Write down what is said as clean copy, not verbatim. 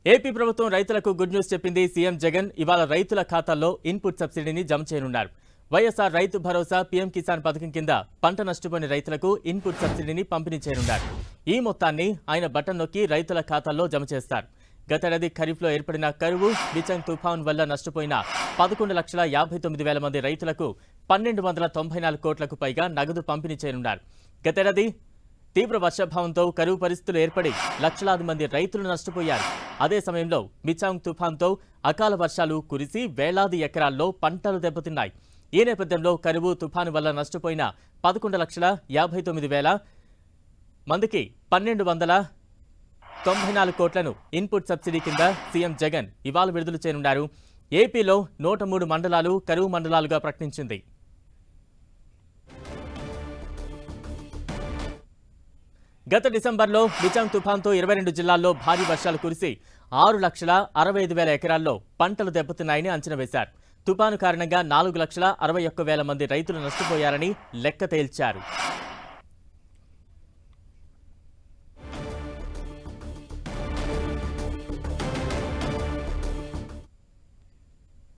AP ప్రభుత్వం రైతులకు good news చెప్పింది. సీఎం జగన్ ఇవాళ రైతుల ఖాతాల్లో ఇన్పుట్ సబ్సిడీని జమ చేయనున్నారు. వైఎస్ఆర్ రైతు భరోసా పీఎం కిసాన్ పథకం కింద పంట నష్టపోయిన రైతులకు ఇన్పుట్ సబ్సిడీని పంపిణీ చేయనున్నారు. ఈ మొత్తాన్ని ఆయన బటన్ నొక్కి రైతుల ఖాతాల్లో జమ చేస్తారు. గతేడాది ఖరీఫ్లో ఏర్పడిన కరువు, బిచంగ్ తుఫాన్ వల్ల నష్టపోయిన 11,59,000 మంది రైతులకు 1,294 కోట్లకు పైగా నగదు పంపిణీ చేయనున్నారు. గతేడాది తీవ్ర వర్షాభావంతో కరువు పరిస్థితులు ఏర్పడి లక్షలాది మంది రైతులు నష్టపోయారు. అదే సమయంలో మిచాంగ్ తుఫాన్తో అకాల వర్షాలు కురిసి వేలాది ఎకరాల్లో పంటలు దెబ్బతిన్నాయి. ఈ నేపథ్యంలో కరువు, తుఫాను వల్ల నష్టపోయిన 11,59,000 మందికి 1,294 కోట్లను ఇన్పుట్ సబ్సిడీ కింద సీఎం జగన్ ఇవాళ విడుదల చేయనున్నారు. ఏపీలో 103 మండలాలు కరువు మండలాలుగా ప్రకటించింది. గత డిసెంబర్లో మిచాంగ్ తుఫాన్తో 22 జిల్లాల్లో భారీ వర్షాలు కురిసి 6,65,000 ఎకరాల్లో పంటలు దెబ్బతిన్నాయని అంచనా వేశారు. తుఫాను కారణంగా 4,61,000 మంది రైతులు నష్టపోయారని లెక్క తేల్చారు.